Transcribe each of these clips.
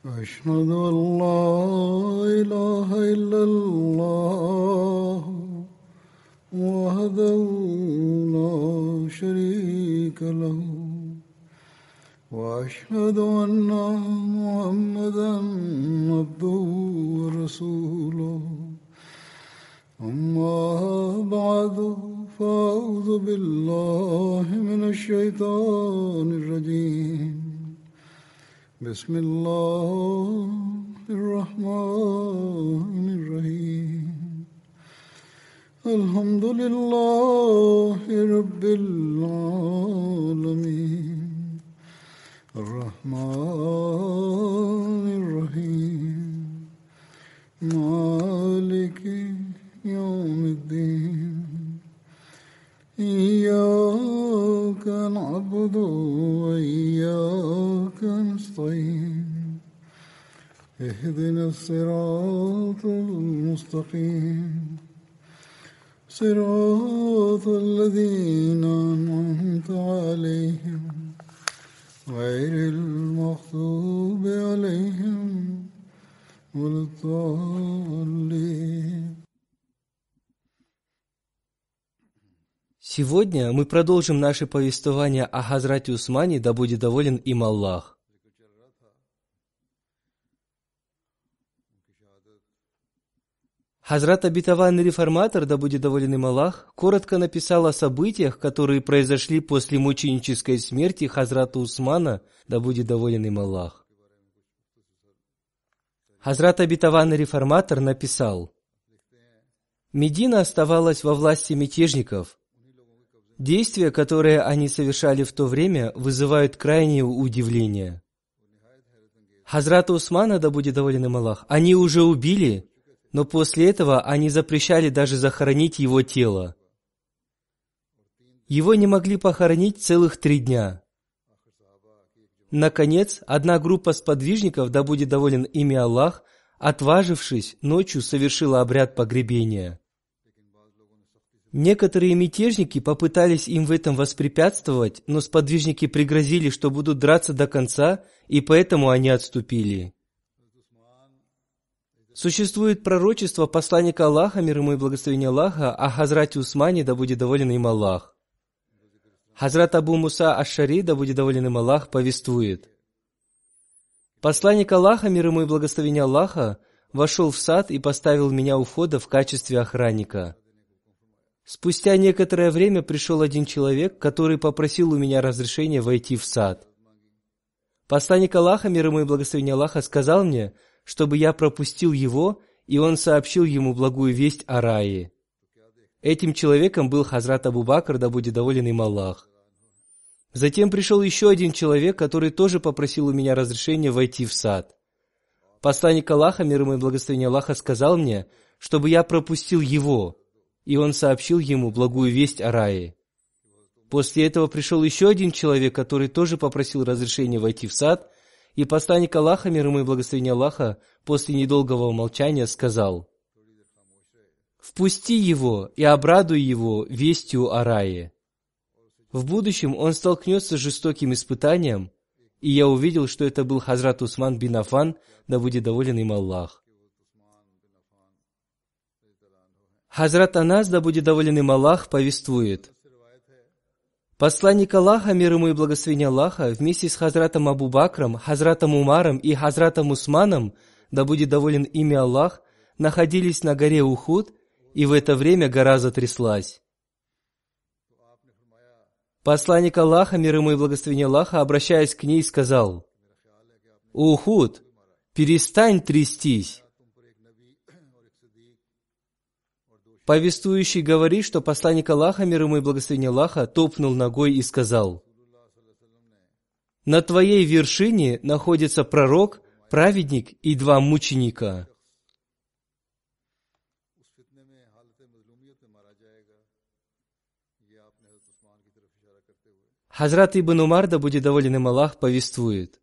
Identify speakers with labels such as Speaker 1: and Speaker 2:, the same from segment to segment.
Speaker 1: أشهد أن لا إله إلا الله وحده لا شريك له وأشهد أن محمدا عبده ورسوله أما بعد فأعوذ بالله من الشيطان الرجيم بسم الله الرحمن الرحيم الحمد لله رب العالمين الرحمن الرحيم مالك يوم الدين إياك نعبد وإياك نستعين اهدنا الصراط المستقيم صراط الذين أنعمت عليهم غير المغضوب عليهم ولا الضالين.
Speaker 2: Сегодня мы продолжим наше повествование о Хазрате Усмане, да будет доволен им Аллах. Хазрат обетованный реформатор, да будет доволен им Аллах, коротко написал о событиях, которые произошли после мученической смерти Хазрата Усмана, да будет доволен им Аллах. Хазрат обетованный реформатор написал: «Медина оставалась во власти мятежников. Действия, которые они совершали в то время, вызывают крайнее удивление. Хазрата Усмана, да будет доволен им Аллах, они уже убили, но после этого они запрещали даже захоронить его тело. Его не могли похоронить целых 3 дня. Наконец, одна группа сподвижников, да будет доволен ими Аллах, отважившись, ночью совершила обряд погребения. Некоторые мятежники попытались им в этом воспрепятствовать, но сподвижники пригрозили, что будут драться до конца, и поэтому они отступили. Существует пророчество посланника Аллаха, мир ему и благословение Аллаха, о Хазрате Усмане, да будет доволен им Аллах. Хазрат Абу Муса аш-Шари, да будет доволен им Аллах, повествует: «Посланник Аллаха, мир ему и благословение Аллаха, вошел в сад и поставил меня у входа в качестве охранника. Спустя некоторое время пришел один человек, который попросил у меня разрешения войти в сад. Посланник Аллаха, мир ему и благословение Аллаха, сказал мне, чтобы я пропустил его, и он сообщил ему благую весть о рае. Этим человеком был Хазрат Абу Бакр, да будет доволен им Аллах. Затем пришел еще один человек, который тоже попросил у меня разрешения войти в сад. Посланник Аллаха, мир ему и благословение Аллаха, сказал мне, чтобы я пропустил его, и он сообщил ему благую весть о рае. После этого пришел еще один человек, который тоже попросил разрешения войти в сад, и посланник Аллаха, мир ему и благословение Аллаха, после недолгого молчания сказал: «Впусти его и обрадуй его вестью о рае. В будущем он столкнется с жестоким испытанием», и я увидел, что это был Хазрат Усман бин Аффан, да будет доволен им Аллах. Хазрат Анас, да будет доволен им Аллах, повествует: «Посланник Аллаха, мир ему и благословение Аллаха, вместе с Хазратом Абу Бакром, Хазратом Умаром и Хазратом Усманом, да будет доволен ими Аллах, находились на горе Ухуд, и в это время гора затряслась. Посланник Аллаха, мир ему и благословение Аллаха, обращаясь к ней, сказал: «Ухуд, перестань трястись». Повествующий говорит, что посланник Аллаха, мир ему и благословение Аллаха, топнул ногой и сказал: «На твоей вершине находится пророк, праведник и 2 мученика». Хазрат Ибн Умар, да будет доволен им Аллах, повествует: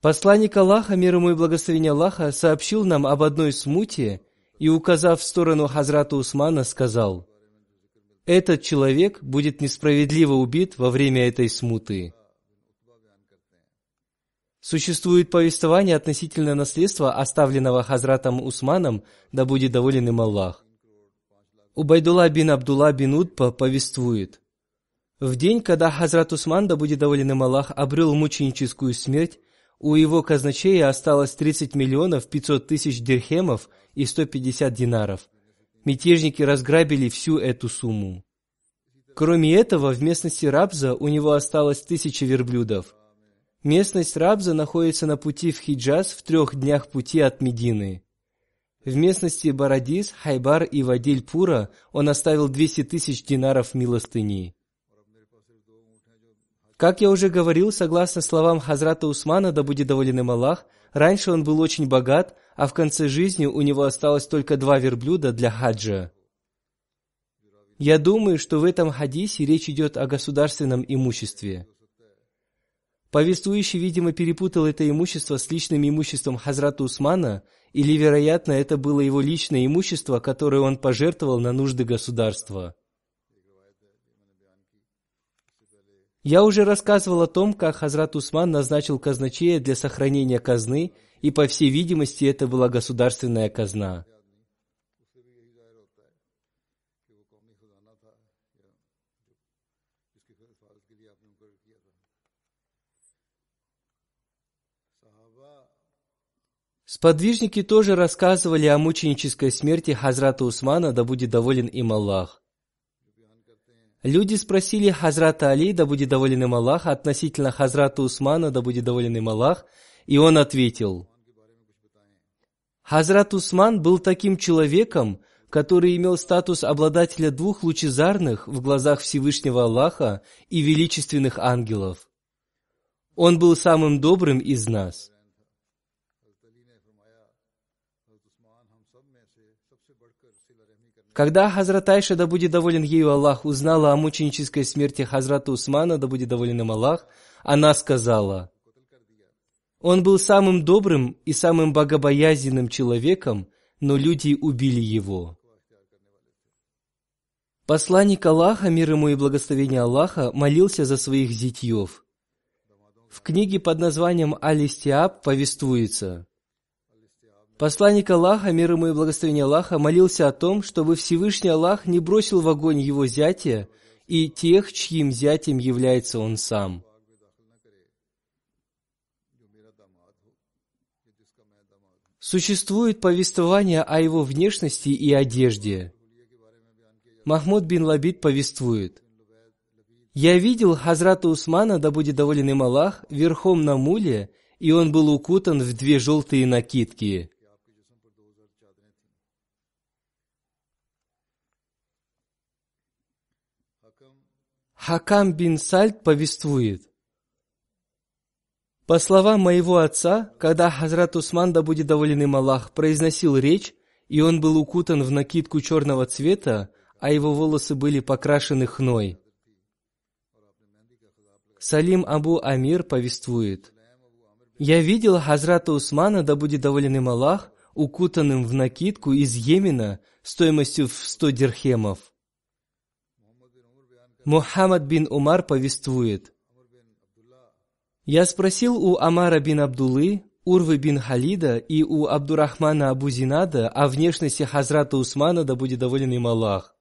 Speaker 2: «Посланник Аллаха, мир ему и благословение Аллаха, сообщил нам об одной смуте и, указав в сторону Хазрата Усмана, сказал: этот человек будет несправедливо убит во время этой смуты. Существует повествование относительно наследства, оставленного Хазратом Усманом, да будет доволен им Аллах. Убайдулла бин Абдулла бин Утба повествует: в день, когда Хазрат Усман, да будет доволен им Аллах, обрел мученическую смерть, у его казначея осталось 30 миллионов 500 тысяч дирхемов и 150 динаров. Мятежники разграбили всю эту сумму. Кроме этого, в местности Рабза у него осталось 1000 верблюдов. Местность Рабза находится на пути в Хиджаз в 3 днях пути от Медины. В местности Барадис, Хайбар и Вадиль-Пура он оставил 200 тысяч динаров милостыни. Как я уже говорил, согласно словам Хазрата Усмана, да будет доволен им Аллах, раньше он был очень богат, а в конце жизни у него осталось только 2 верблюда для хаджа. Я думаю, что в этом хадисе речь идет о государственном имуществе. Повествующий, видимо, перепутал это имущество с личным имуществом Хазрата Усмана, или, вероятно, это было его личное имущество, которое он пожертвовал на нужды государства. Я уже рассказывал о том, как Хазрат Усман назначил казначея для сохранения казны, и, по всей видимости, это была государственная казна. Сподвижники тоже рассказывали о мученической смерти Хазрата Усмана, да будет доволен им Аллах. Люди спросили Хазрата Али, да будет доволен им Аллах, относительно Хазрата Усмана, да будет доволен им Аллах, и он ответил: Хазрат Усман был таким человеком, который имел статус обладателя 2 лучезарных в глазах Всевышнего Аллаха и величественных ангелов. Он был самым добрым из нас. Когда Хазрат Айша, да будет доволен ею Аллах, узнала о мученической смерти Хазрата Усмана, да будет доволен им Аллах, она сказала: он был самым добрым и самым богобоязненным человеком, но люди убили его. Посланник Аллаха, мир ему и благословение Аллаха, молился за своих зятьев. В книге под названием Аль-Истиаб повествуется: посланник Аллаха, мир ему и благословение Аллаха, молился о том, чтобы Всевышний Аллах не бросил в огонь его зятя и тех, чьим зятем является он сам. Существует повествование о его внешности и одежде. Махмуд бин Лабид повествует: «Я видел Хазрата Усмана, да будет доволен им Аллах, верхом на муле, и он был укутан в 2 желтые накидки». Хакам бин Сальд повествует: по словам моего отца, когда Хазрат Усман, да будет доволен им Аллах, произносил речь, и он был укутан в накидку черного цвета, а его волосы были покрашены хной. Салим Абу Амир повествует: я видел Хазрата Усмана, да будет доволен им Аллах, укутанным в накидку из Йемена стоимостью в 100 дирхемов. Мухаммад бин Умар повествует: я спросил у Амара бин Абдуллы, Урвы бин Халида и у Абдурахмана Абу Зинада о внешности Хазрата Усмана, да будет доволен им Аллах.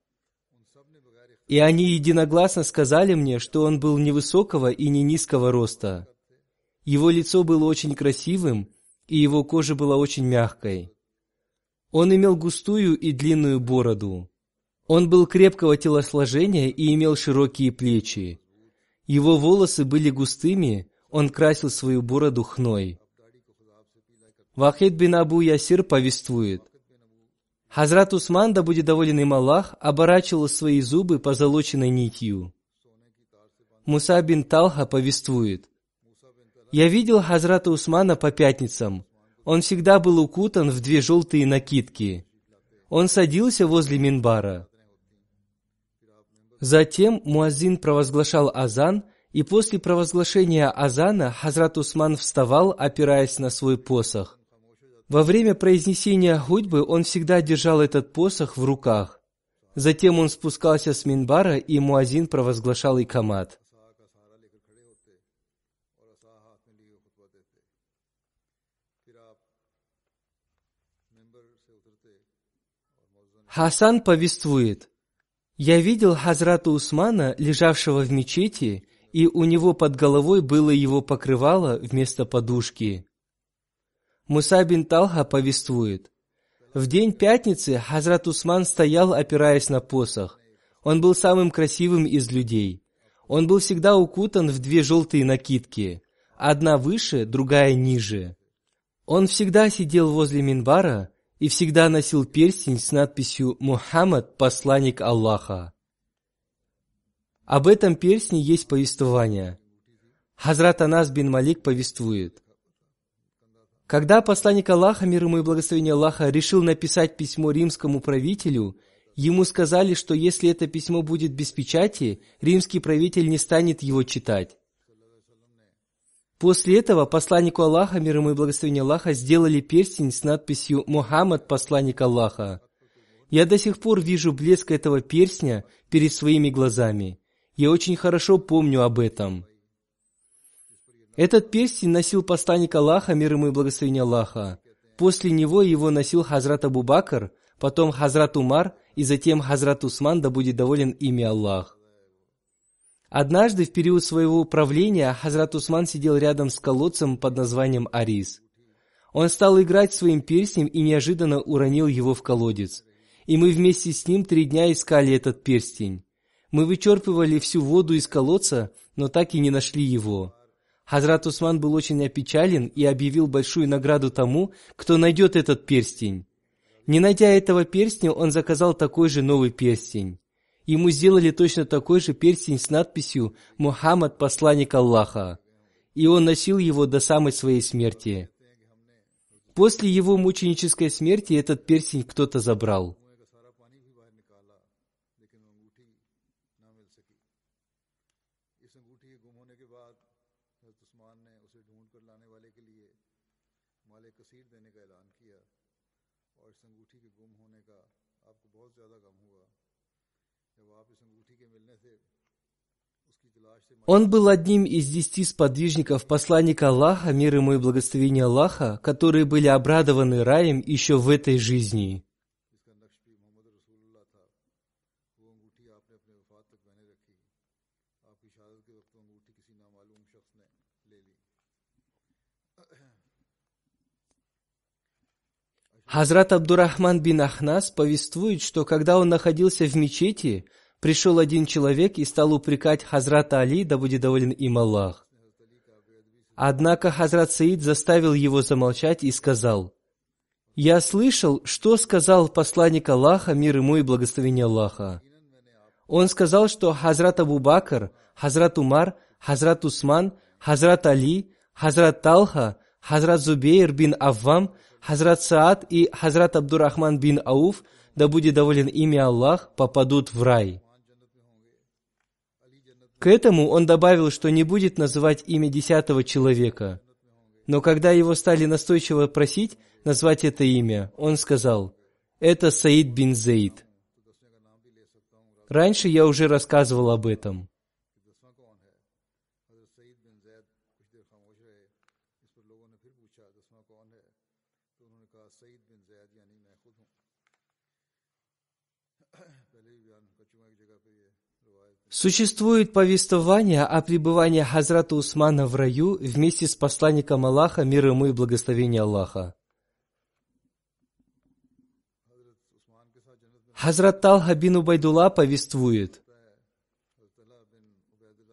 Speaker 2: И они единогласно сказали мне, что он был невысокого и не низкого роста. Его лицо было очень красивым, и его кожа была очень мягкой. Он имел густую и длинную бороду. Он был крепкого телосложения и имел широкие плечи. Его волосы были густыми, он красил свою бороду хной. Вахид бин Абу Ясир повествует: Хазрат Усман, да будет доволен им Аллах, оборачивал свои зубы позолоченной нитью. Муса бин Талха повествует: я видел Хазрата Усмана по пятницам. Он всегда был укутан в 2 желтые накидки. Он садился возле минбара. Затем муаззин провозглашал азан, и после провозглашения азана Хазрат Усман вставал, опираясь на свой посох. Во время произнесения хутбы он всегда держал этот посох в руках. Затем он спускался с минбара, и муаззин провозглашал икамат. Хасан повествует: «Я видел Хазрата Усмана, лежавшего в мечети, и у него под головой было его покрывало вместо подушки». Муса бин Талха повествует: «В день пятницы Хазрат Усман стоял, опираясь на посох. Он был самым красивым из людей. Он был всегда укутан в 2 желтые накидки, одна выше, другая ниже. Он всегда сидел возле минбара и всегда носил перстень с надписью «Мухаммад, посланник Аллаха». Об этом перстне есть повествование. Хазрат Анас бин Малик повествует: «Когда посланник Аллаха, мир ему и благословение Аллаха, решил написать письмо римскому правителю, ему сказали, что если это письмо будет без печати, римский правитель не станет его читать. После этого посланнику Аллаха, мир ему и благословение Аллаха, сделали перстень с надписью «Мухаммад, посланник Аллаха». Я до сих пор вижу блеск этого перстня перед своими глазами. Я очень хорошо помню об этом. Этот перстень носил посланник Аллаха, мир ему и благословение Аллаха. После него его носил Хазрат Абу Бакр, потом Хазрат Умар и затем Хазрат Усман, да будет доволен ими Аллах. Однажды в период своего правления Хазрат Усман сидел рядом с колодцем под названием Арис. Он стал играть своим перстнем и неожиданно уронил его в колодец. И мы вместе с ним 3 дня искали этот перстень. Мы вычерпывали всю воду из колодца, но так и не нашли его. Хазрат Усман был очень опечален и объявил большую награду тому, кто найдет этот перстень. Не найдя этого перстня, он заказал такой же новый перстень. Ему сделали точно такой же перстень с надписью «Мухаммад, посланник Аллаха», и он носил его до самой своей смерти. После его мученической смерти этот перстень кто-то забрал. Он был одним из 10 сподвижников посланника Аллаха, мир ему и благословение Аллаха, которые были обрадованы раем еще в этой жизни. Хазрат Абдурахман бин Ахнас повествует, что когда он находился в мечети, пришел один человек и стал упрекать Хазрата Али, да будет доволен им Аллах. Однако Хазрат Саид заставил его замолчать и сказал: «Я слышал, что сказал посланник Аллаха, мир ему и благословение Аллаха. Он сказал, что Хазрат Абу Бакр, Хазрат Умар, Хазрат Усман, Хазрат Али, Хазрат Талха, Хазрат Зубейр бин Аввам, Хазрат Саад и Хазрат Абдурахман бин Ауф, да будет доволен ими Аллах, попадут в рай». К этому он добавил, что не будет называть имя 10-го человека. Но когда его стали настойчиво просить назвать это имя, он сказал: «Это Саид бин Зейд». Раньше я уже рассказывал об этом. Существует повествование о пребывании Хазрата Усмана в раю вместе с посланником Аллаха, мир ему и благословение Аллаха. Хазрат Талха бин Убайдулла повествует: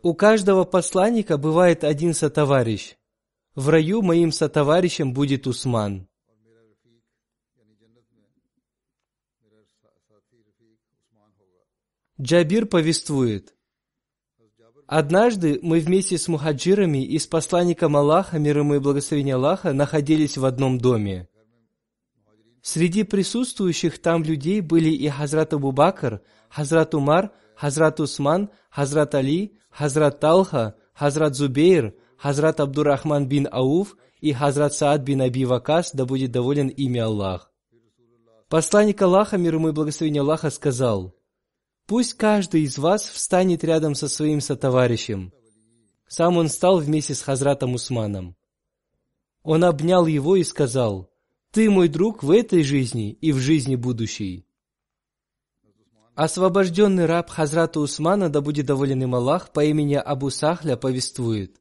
Speaker 2: «У каждого посланника бывает один сотоварищ. В раю моим сотоварищем будет Усман». Джабир повествует: «Однажды мы вместе с мухаджирами и с посланником Аллаха, мир ему и благословение Аллаха, находились в одном доме. Среди присутствующих там людей были и Хазрат Абу Бакр, Хазрат Умар, Хазрат Усман, Хазрат Али, Хазрат Талха, Хазрат Зубейр, Хазрат Абдурахман бин Ауф и Хазрат Саад бин Аби Вакас, да будет доволен ими Аллах. Посланник Аллаха, мир ему и благословение Аллаха, сказал: «Пусть каждый из вас встанет рядом со своим сотоварищем». Сам он встал вместе с Хазратом Усманом. Он обнял его и сказал: «Ты мой друг в этой жизни и в жизни будущей». Освобожденный раб Хазрата Усмана, да будет доволен им Аллах, по имени Абу Сахля повествует: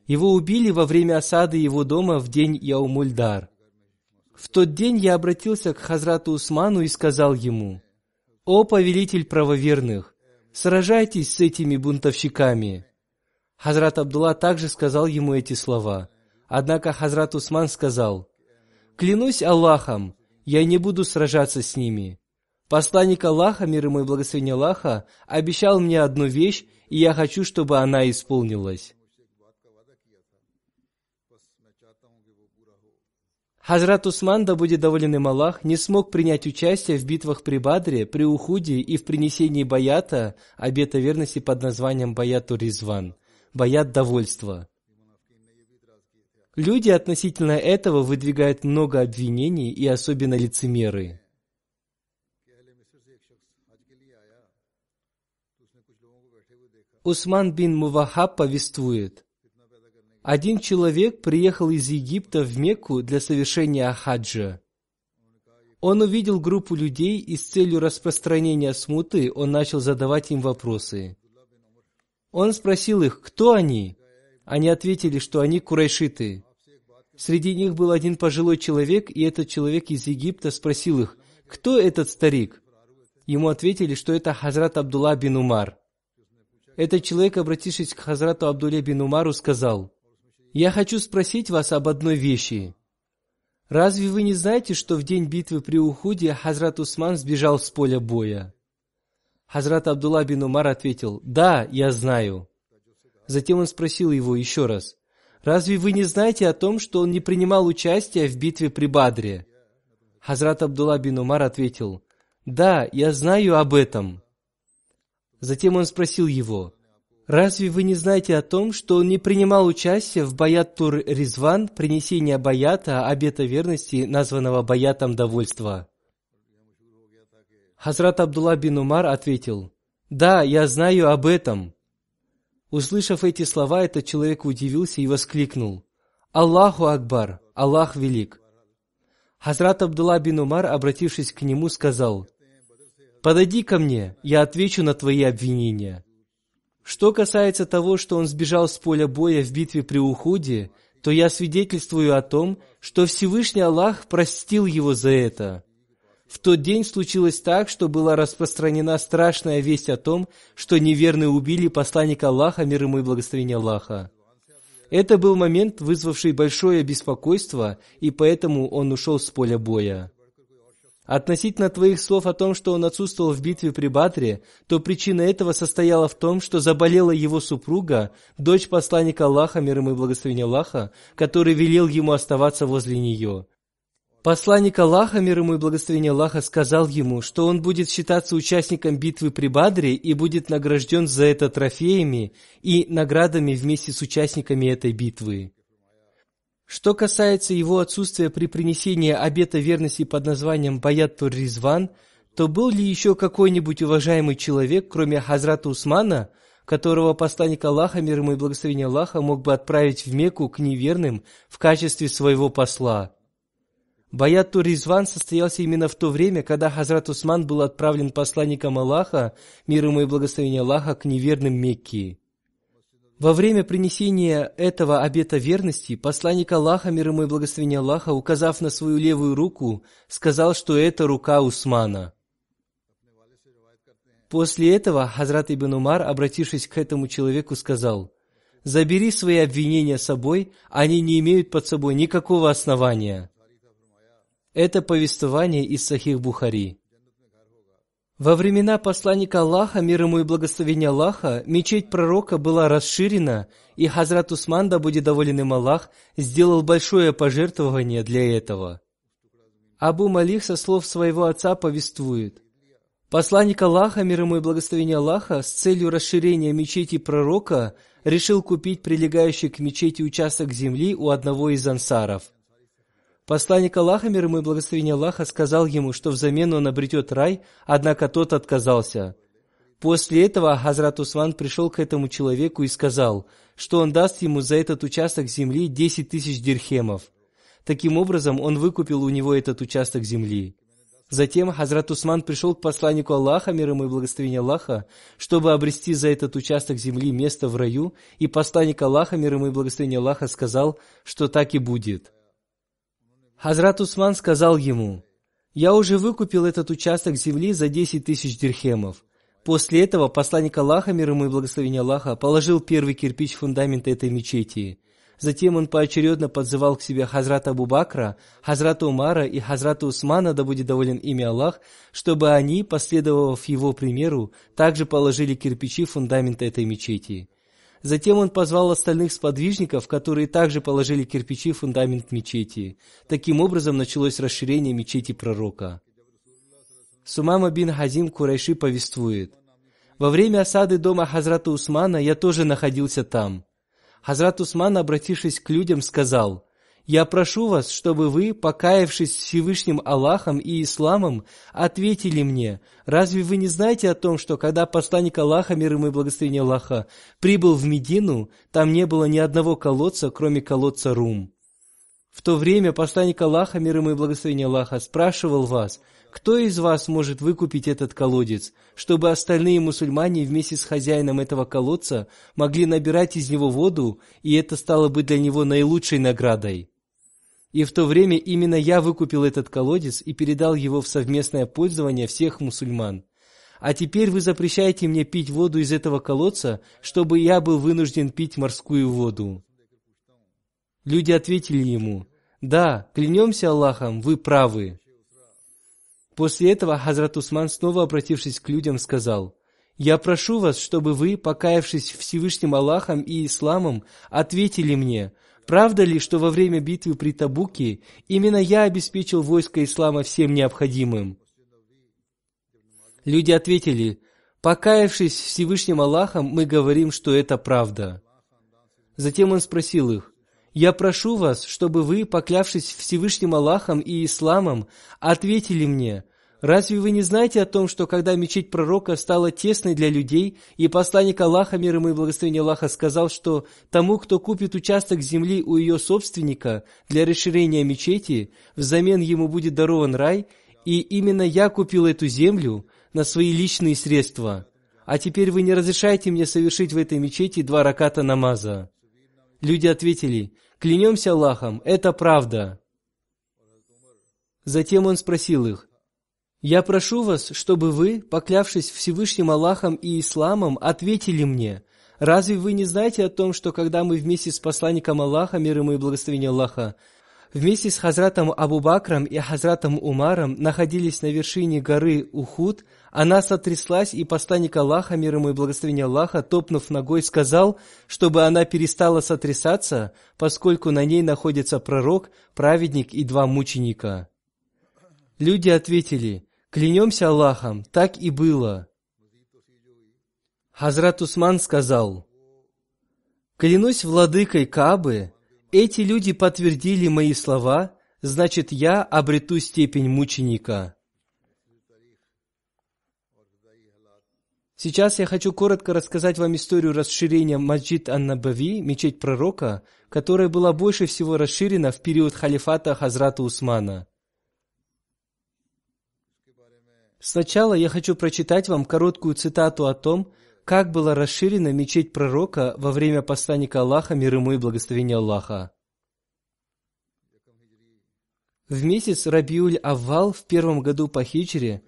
Speaker 2: его убили во время осады его дома в день Яумуль-Дар. В тот день я обратился к Хазрату Усману и сказал ему: «О повелитель правоверных, сражайтесь с этими бунтовщиками». Хазрат Абдулла также сказал ему эти слова. Однако Хазрат Усман сказал: «Клянусь Аллахом, я не буду сражаться с ними. Посланник Аллаха, мир ему и благословение Аллаха, обещал мне одну вещь, и я хочу, чтобы она исполнилась». Хазрат Усман, да будет доволен им Аллах, не смог принять участие в битвах при Бадре, при Ухуде и в принесении баята, обета верности под названием Баяту Ризван, баят довольства. Люди относительно этого выдвигают много обвинений, и особенно лицемеры. Усман бин Мувахаб повествует: один человек приехал из Египта в Мекку для совершения хаджа. Он увидел группу людей, и с целью распространения смуты он начал задавать им вопросы. Он спросил их, кто они? Они ответили, что они курайшиты. Среди них был один пожилой человек, и этот человек из Египта спросил их, кто этот старик? Ему ответили, что это Хазрат Абдулла бин Умар. Этот человек, обратившись к Хазрату Абдулле бин Умару, сказал: «Я хочу спросить вас об одной вещи. Разве вы не знаете, что в день битвы при Ухуде Хазрат Усман сбежал с поля боя?» Хазрат Абдулла бин Умар ответил: «Да, я знаю». Затем он спросил его еще раз: «Разве вы не знаете о том, что он не принимал участия в битве при Бадре?» Хазрат Абдулла бин Умар ответил: «Да, я знаю об этом». Затем он спросил его: «Разве вы не знаете о том, что он не принимал участие в баят Тур-Ризван, принесение баята, обета верности, названного баятом довольства?» Хазрат Абдулла бин Умар ответил: «Да, я знаю об этом». Услышав эти слова, этот человек удивился и воскликнул: «Аллаху Акбар! Аллах велик!» Хазрат Абдулла бин Умар, обратившись к нему, сказал: «Подойди ко мне, я отвечу на твои обвинения». Что касается того, что он сбежал с поля боя в битве при Ухуде, то я свидетельствую о том, что Всевышний Аллах простил его за это. В тот день случилось так, что была распространена страшная весть о том, что неверные убили посланника Аллаха, мир ему и благословение Аллаха. Это был момент, вызвавший большое беспокойство, и поэтому он ушел с поля боя. Относительно твоих слов о том, что он отсутствовал в битве при Бадре, то причина этого состояла в том, что заболела его супруга, дочь посланника Аллаха, мир ему и благословение Аллаха, который велел ему оставаться возле нее. Посланник Аллаха, мир ему и благословение Аллаха, сказал ему, что он будет считаться участником битвы при Бадре и будет награжден за это трофеями и наградами вместе с участниками этой битвы. Что касается его отсутствия при принесении обета верности под названием Баят Тур-Ризван, то был ли еще какой-нибудь уважаемый человек, кроме Хазрата Усмана, которого посланник Аллаха, мир ему и благословение Аллаха, мог бы отправить в Мекку к неверным в качестве своего посла? Баят Тур-Ризван состоялся именно в то время, когда Хазрат Усман был отправлен посланником Аллаха, мир ему и благословение Аллаха, к неверным Мекки. Во время принесения этого обета верности, посланник Аллаха, мир ему и благословение Аллаха, указав на свою левую руку, сказал, что это рука Усмана. После этого Хазрат Ибн Умар, обратившись к этому человеку, сказал: «Забери свои обвинения с собой, они не имеют под собой никакого основания». Это повествование из Сахих Бухари. Во времена посланника Аллаха, мир ему и благословение Аллаха, мечеть пророка была расширена, и Хазрат Усман, да будет доволен им Аллах, сделал большое пожертвование для этого. Абу Малих со слов своего отца повествует: посланник Аллаха, мир ему и благословение Аллаха, с целью расширения мечети пророка решил купить прилегающий к мечети участок земли у одного из ансаров. Посланник Аллаха, мир ему и благословение Аллаха, сказал ему, что взамен он обретет рай, однако тот отказался. После этого Хазрат Усман пришел к этому человеку и сказал, что он даст ему за этот участок земли 10 тысяч дирхемов. Таким образом, он выкупил у него этот участок земли. Затем Хазрат Усман пришел к посланнику Аллаха, мир ему и благословение Аллаха, чтобы обрести за этот участок земли место в раю, и посланник Аллаха, мир ему и благословение Аллаха, сказал, что так и будет. Хазрат Усман сказал ему: «Я уже выкупил этот участок земли за 10 тысяч дирхемов». После этого посланник Аллаха, мир ему и благословение Аллаха, положил первый кирпич фундамента этой мечети. Затем он поочередно подзывал к себе Хазрата Абу Бакра, Хазрата Умара и Хазрата Усмана, да будет доволен ими Аллах, чтобы они, последовав его примеру, также положили кирпичи фундамента этой мечети. Затем он позвал остальных сподвижников, которые также положили кирпичи в фундамент мечети. Таким образом началось расширение мечети пророка. Сумама бин Хазим Курайши повествует: «Во время осады дома Хазрата Усмана я тоже находился там. Хазрат Усман, обратившись к людям, сказал: «Я прошу вас, чтобы вы, покаявшись Всевышним Аллахом и Исламом, ответили мне: разве вы не знаете о том, что когда посланник Аллаха, мир ему и благословение Аллаха, прибыл в Медину, там не было ни одного колодца, кроме колодца Рум? В то время посланник Аллаха, мир ему и благословение Аллаха, спрашивал вас: кто из вас может выкупить этот колодец, чтобы остальные мусульмане вместе с хозяином этого колодца могли набирать из него воду, и это стало бы для него наилучшей наградой? И в то время именно я выкупил этот колодец и передал его в совместное пользование всех мусульман. А теперь вы запрещаете мне пить воду из этого колодца, чтобы я был вынужден пить морскую воду». Люди ответили ему: «Да, клянемся Аллахом, вы правы». После этого Хазрат Усман, снова обратившись к людям, сказал: «Я прошу вас, чтобы вы, покаявшись Всевышним Аллахом и Исламом, ответили мне: правда ли, что во время битвы при Табуке именно я обеспечил войско Ислама всем необходимым?» Люди ответили: «Покаявшись Всевышним Аллахом, мы говорим, что это правда». Затем он спросил их: «Я прошу вас, чтобы вы, поклявшись Всевышним Аллахом и Исламом, ответили мне: разве вы не знаете о том, что когда мечеть пророка стала тесной для людей, и посланник Аллаха, мир ему и благословение Аллаха, сказал, что тому, кто купит участок земли у ее собственника для расширения мечети, взамен ему будет дарован рай, и именно я купил эту землю на свои личные средства. А теперь вы не разрешаете мне совершить в этой мечети 2 раката намаза?» Люди ответили: «Клянемся Аллахом, это правда». Затем он спросил их: «Я прошу вас, чтобы вы, поклявшись Всевышним Аллахом и Исламом, ответили мне: разве вы не знаете о том, что когда мы вместе с посланником Аллаха, мир ему и благословение Аллаха, вместе с Хазратом Абу Бакром и Хазратом Умаром находились на вершине горы Ухуд, она сотряслась, и посланник Аллаха, мир ему и благословение Аллаха, топнув ногой, сказал, чтобы она перестала сотрясаться, поскольку на ней находится пророк, праведник и 2 мученика?» Люди ответили: «Клянемся Аллахом, так и было». Хазрат Усман сказал: «Клянусь владыкой Каабы, эти люди подтвердили мои слова, значит, я обрету степень мученика». Сейчас я хочу коротко рассказать вам историю расширения Масджид ан-Набави, мечеть пророка, которая была больше всего расширена в период халифата Хазрата Усмана. Сначала я хочу прочитать вам короткую цитату о том, как была расширена мечеть пророка во время посланника Аллаха, мир ему и благословение Аллаха. В месяц Рабиуль-Аввал в 1 году по хиджре,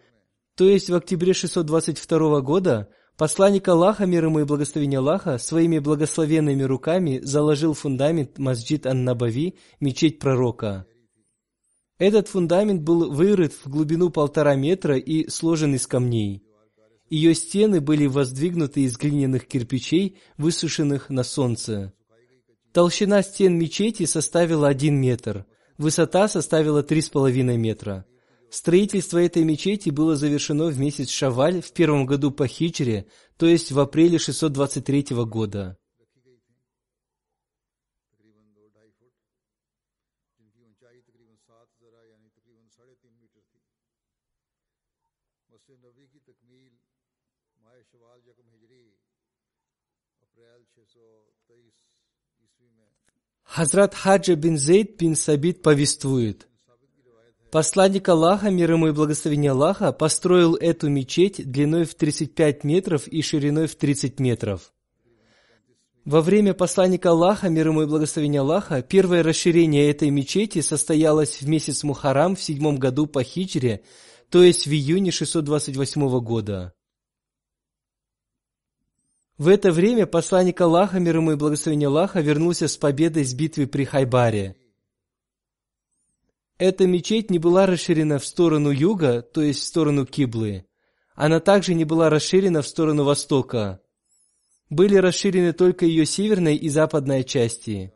Speaker 2: то есть в октябре 622 года, посланник Аллаха, мир ему и благословение Аллаха, своими благословенными руками заложил фундамент Масджид ан-Набави, мечеть пророка. Этот фундамент был вырыт в глубину 1,5 метра и сложен из камней. Ее стены были воздвигнуты из глиняных кирпичей, высушенных на солнце. Толщина стен мечети составила 1 метр, высота составила 3,5 метра. Строительство этой мечети было завершено в месяц Шавваль в 1 году по хиджре, то есть в апреле 623 года. Хазрат Хаджа бин Зейд бин Сабит повествует: посланник Аллаха, мир ему и благословение Аллаха, построил эту мечеть длиной в 35 метров и шириной в 30 метров. Во время посланника Аллаха, мир ему и благословение Аллаха, первое расширение этой мечети состоялось в месяц Мухаррам в 7 году по хиджре, то есть в июне 628 года. В это время посланник Аллаха, мир ему и благословение Аллаха, вернулся с победой с битвы при Хайбаре. Эта мечеть не была расширена в сторону юга, то есть в сторону Киблы. Она также не была расширена в сторону востока. Были расширены только ее северная и западная части.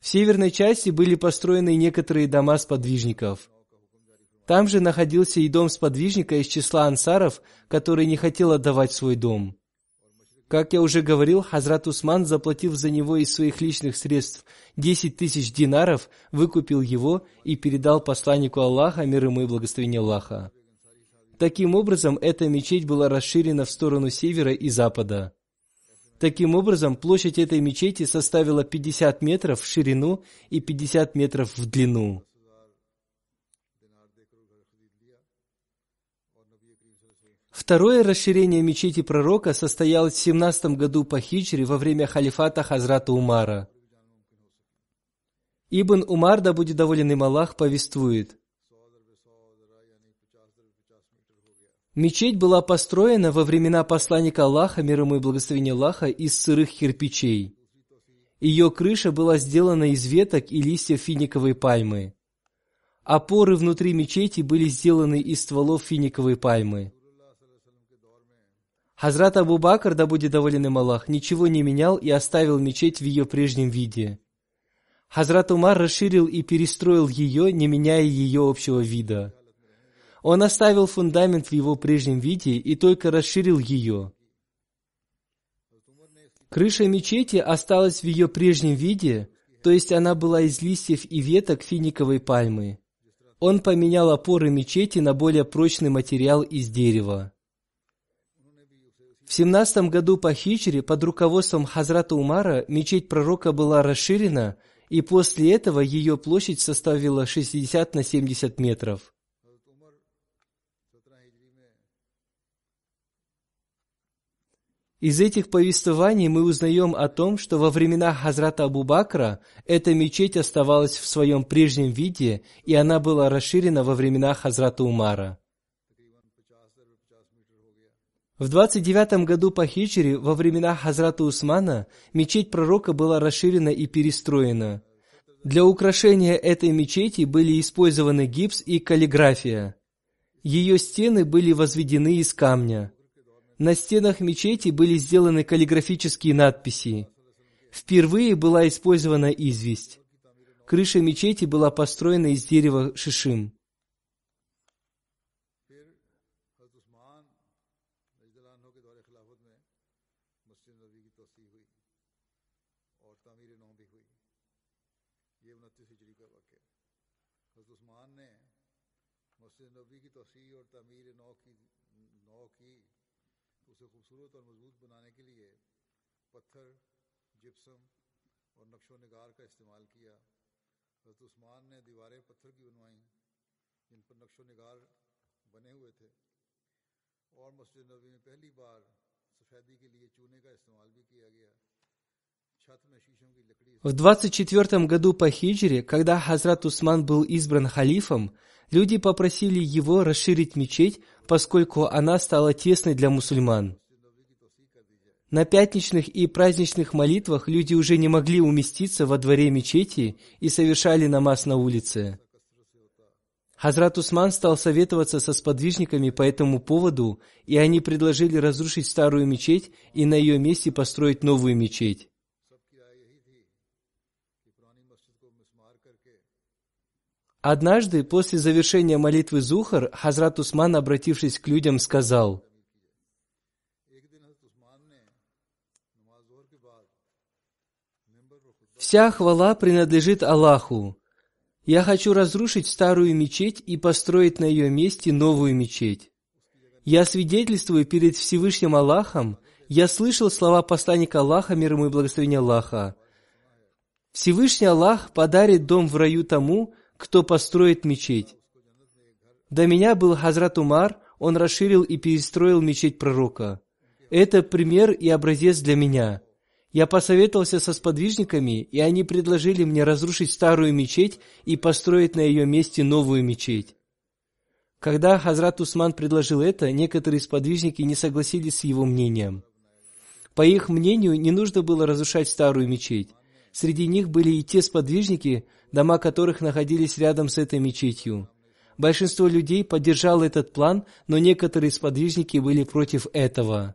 Speaker 2: В северной части были построены некоторые дома сподвижников. Там же находился и дом сподвижника из числа ансаров, который не хотел отдавать свой дом. Как я уже говорил, Хазрат Усман, заплатив за него из своих личных средств 10 тысяч динаров, выкупил его и передал посланнику Аллаха, мир ему и благословение Аллаха. Таким образом, эта мечеть была расширена в сторону севера и запада. Таким образом, площадь этой мечети составила 50 метров в ширину и 50 метров в длину. Второе расширение мечети пророка состоялось в 17 году по хиджре во время халифата Хазрата Умара. Ибн Умар, да будет доволен им Аллах, повествует: мечеть была построена во времена посланника Аллаха, мир ему и благословение Аллаха, из сырых кирпичей. Ее крыша была сделана из веток и листьев финиковой пальмы. Опоры внутри мечети были сделаны из стволов финиковой пальмы. Хазрат Абу Бакр, да будет доволен им Аллах, ничего не менял и оставил мечеть в ее прежнем виде. Хазрат Умар расширил и перестроил ее, не меняя ее общего вида. Он оставил фундамент в его прежнем виде и только расширил ее. Крыша мечети осталась в ее прежнем виде, то есть она была из листьев и веток финиковой пальмы. Он поменял опоры мечети на более прочный материал из дерева. В 17 году по хиджре под руководством Хазрата Умара мечеть пророка была расширена, и после этого ее площадь составила 60 на 70 метров. Из этих повествований мы узнаем о том, что во времена Хазрата Абу Бакра эта мечеть оставалась в своем прежнем виде, и она была расширена во времена Хазрата Умара. В 29 году по хиджре, во времена Хазрата Усмана, мечеть пророка была расширена и перестроена. Для украшения этой мечети были использованы гипс и каллиграфия. Ее стены были возведены из камня. На стенах мечети были сделаны каллиграфические надписи. Впервые была использована известь. Крыша мечети была построена из дерева шишим. В 24 году по хиджре, когда Хазрат Усман был избран халифом, люди попросили его расширить мечеть, поскольку она стала тесной для мусульман. На пятничных и праздничных молитвах люди уже не могли уместиться во дворе мечети и совершали намаз на улице. Хазрат Усман стал советоваться со сподвижниками по этому поводу, и они предложили разрушить старую мечеть и на ее месте построить новую мечеть. Однажды, после завершения молитвы Зухр, Хазрат Усман, обратившись к людям, сказал: «Вся хвала принадлежит Аллаху. Я хочу разрушить старую мечеть и построить на ее месте новую мечеть. Я свидетельствую перед Всевышним Аллахом, я слышал слова посланника Аллаха, мир ему и благословения Аллаха. Всевышний Аллах подарит дом в раю тому, кто построит мечеть. До меня был Хазрат Умар, он расширил и перестроил мечеть пророка. Это пример и образец для меня. Я посоветовался со сподвижниками, и они предложили мне разрушить старую мечеть и построить на ее месте новую мечеть. Когда Хазрат Усман предложил это, некоторые сподвижники не согласились с его мнением. По их мнению, не нужно было разрушать старую мечеть. Среди них были и те сподвижники, дома которых находились рядом с этой мечетью. Большинство людей поддержало этот план, но некоторые сподвижники были против этого.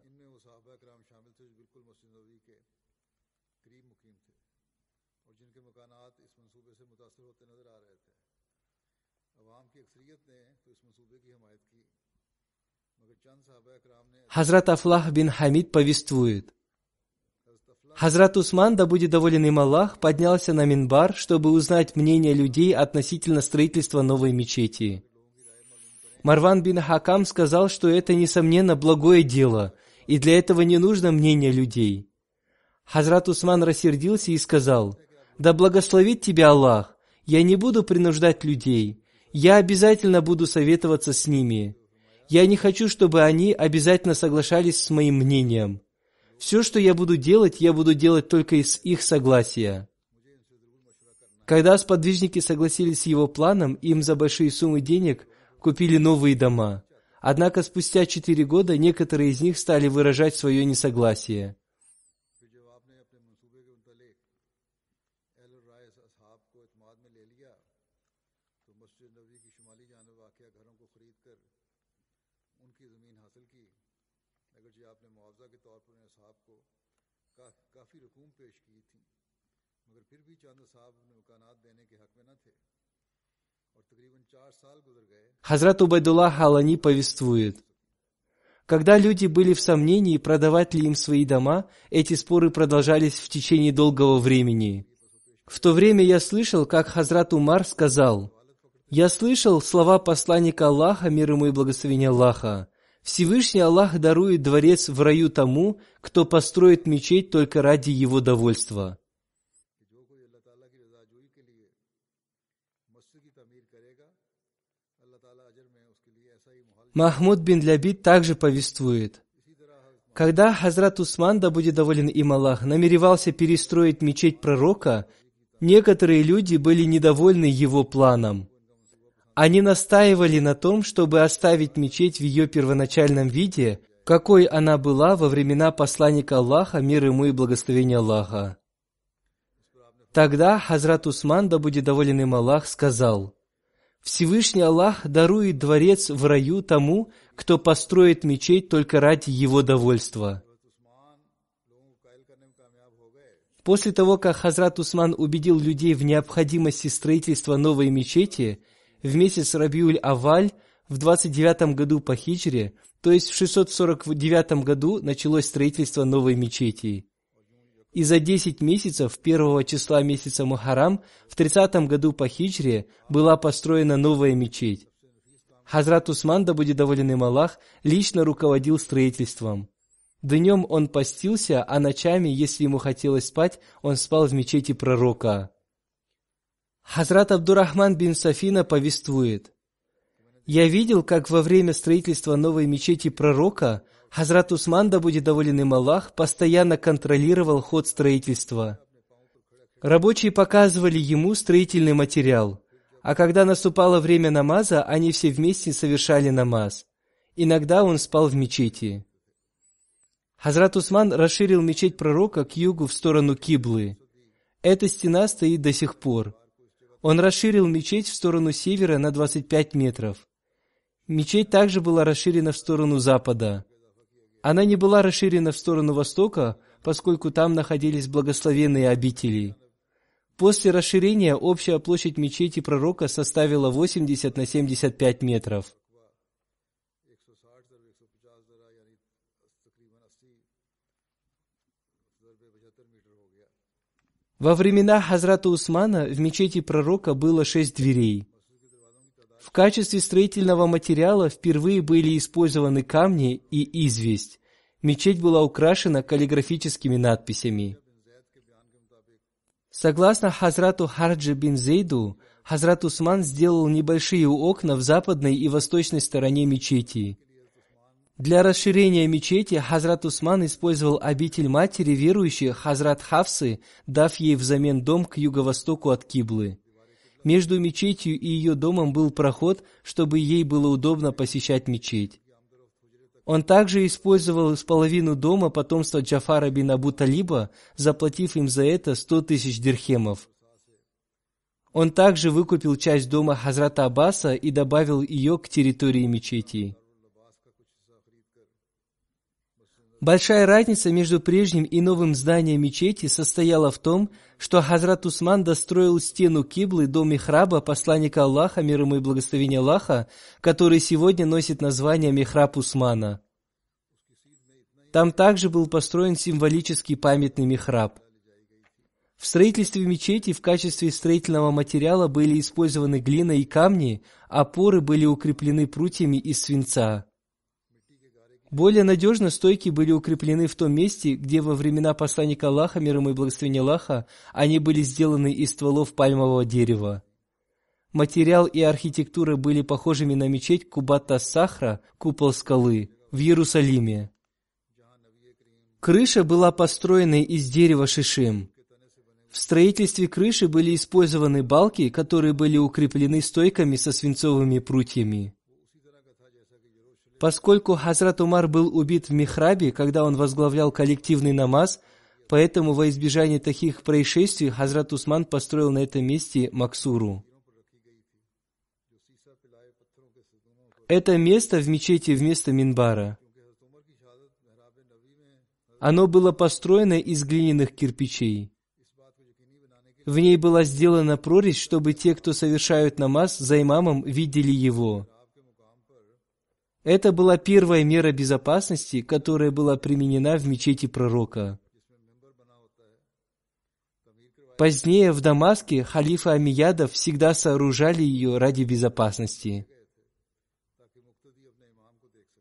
Speaker 2: Хазрат Афлах бин Хамид повествует. Хазрат Усман, да будет доволен им Аллах, поднялся на минбар, чтобы узнать мнение людей относительно строительства новой мечети. Марван бин Хакам сказал, что это, несомненно, благое дело, и для этого не нужно мнение людей. Хазрат Усман рассердился и сказал: «Да благословит тебя Аллах, я не буду принуждать людей, я обязательно буду советоваться с ними. Я не хочу, чтобы они обязательно соглашались с моим мнением. Все, что я буду делать только из их согласия». Когда сподвижники согласились с его планом, им за большие суммы денег купили новые дома. Однако спустя 4 года некоторые из них стали выражать свое несогласие. Хазрат Убайдуллах Алани повествует. Когда люди были в сомнении, продавать ли им свои дома, эти споры продолжались в течение долгого времени. В то время я слышал, как Хазрат Умар сказал: «Я слышал слова посланника Аллаха, мир ему и благословения Аллаха. Всевышний Аллах дарует дворец в раю тому, кто построит мечеть только ради его довольства». Махмуд бин Лябид также повествует. Когда Хазрат Усман, да будет доволен им Аллах, намеревался перестроить мечеть пророка, некоторые люди были недовольны его планом. Они настаивали на том, чтобы оставить мечеть в ее первоначальном виде, какой она была во времена посланника Аллаха, мир ему и благословения Аллаха. Тогда Хазрат Усман, да будет доволен им Аллах, сказал: «Всевышний Аллах дарует дворец в раю тому, кто построит мечеть только ради его довольства». После того, как Хазрат Усман убедил людей в необходимости строительства новой мечети, в месяц Рабиуль-Авваль в 29 году по хиджре, то есть в 649 году, началось строительство новой мечети. И за 10 месяцев 1 числа месяца Мухаррам в 30 году по хиджре была построена новая мечеть. Хазрат Усман, да будет доволен им Аллах, лично руководил строительством. Днем он постился, а ночами, если ему хотелось спать, он спал в мечети пророка. Хазрат Абдурахман бин Сафина повествует. «Я видел, как во время строительства новой мечети пророка Хазрат Усман, да будет доволен им Аллах, постоянно контролировал ход строительства. Рабочие показывали ему строительный материал, а когда наступало время намаза, они все вместе совершали намаз. Иногда он спал в мечети». Хазрат Усман расширил мечеть пророка к югу в сторону Киблы. Эта стена стоит до сих пор. Он расширил мечеть в сторону севера на 25 метров. Мечеть также была расширена в сторону запада. Она не была расширена в сторону востока, поскольку там находились благословенные обители. После расширения общая площадь мечети пророка составила 80 на 75 метров. Во времена Хазрата Усмана в мечети пророка было 6 дверей. В качестве строительного материала впервые были использованы камни и известь. Мечеть была украшена каллиграфическими надписями. Согласно Хазрату Харджи бин Зейду, Хазрат Усман сделал небольшие окна в западной и восточной стороне мечети. Для расширения мечети Хазрат Усман использовал обитель матери верующей Хазрат Хафсы, дав ей взамен дом к юго-востоку от Киблы. Между мечетью и ее домом был проход, чтобы ей было удобно посещать мечеть. Он также использовал половину дома потомства Джафара бин Абу Талиба, заплатив им за это 100 тысяч дирхемов. Он также выкупил часть дома Хазрата Аббаса и добавил ее к территории мечети. Большая разница между прежним и новым зданием мечети состояла в том, что Хазрат Усман достроил стену киблы до михраба посланника Аллаха, мир ему и благословение Аллаха, который сегодня носит название михраб Усмана. Там также был построен символический памятный михраб. В строительстве мечети в качестве строительного материала были использованы глина и камни, а опоры были укреплены прутьями из свинца. Более надежно стойки были укреплены в том месте, где во времена посланника Аллаха, мир ему и благословение Аллаха, они были сделаны из стволов пальмового дерева. Материал и архитектура были похожими на мечеть Кубат-ас-Сахра, купол скалы, в Иерусалиме. Крыша была построена из дерева шишим. В строительстве крыши были использованы балки, которые были укреплены стойками со свинцовыми прутьями. Поскольку Хазрат Умар был убит в михрабе, когда он возглавлял коллективный намаз, поэтому во избежание таких происшествий Хазрат Усман построил на этом месте максуру. Это место в мечети вместо минбара. Оно было построено из глиняных кирпичей. В ней была сделана прорезь, чтобы те, кто совершают намаз за имамом, видели его. Это была первая мера безопасности, которая была применена в мечети пророка. Позднее в Дамаске халифы Амиядов всегда сооружали ее ради безопасности.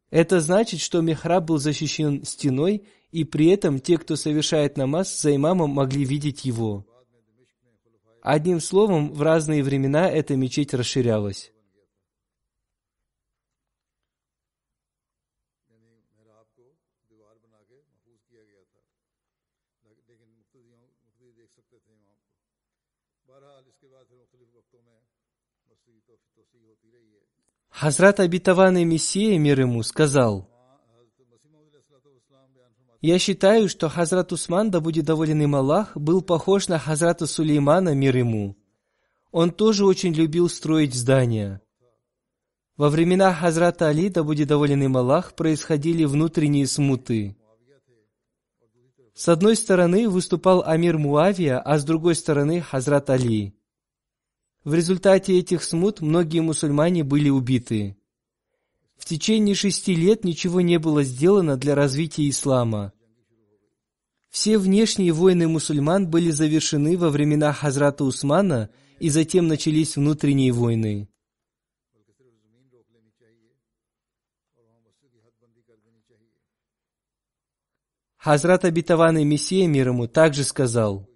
Speaker 2: Это значит, что михраб был защищен стеной, и при этом те, кто совершает намаз за имамом, могли видеть его. Одним словом, в разные времена эта мечеть расширялась. Хазрат обетованный Мессия, мир ему, сказал: «Я считаю, что Хазрат Усман, да будет доволен им Аллах, был похож на Хазрата Сулеймана, мир ему. Он тоже очень любил строить здания. Во времена Хазрата Али, да будет доволен им Аллах, происходили внутренние смуты. С одной стороны выступал амир Муавия, а с другой стороны Хазрат Али. В результате этих смут многие мусульмане были убиты. В течение 6 лет ничего не было сделано для развития ислама. Все внешние войны мусульман были завершены во времена Хазрата Усмана, и затем начались внутренние войны. Хазрат обетованный Мессия, мир ему, также сказал: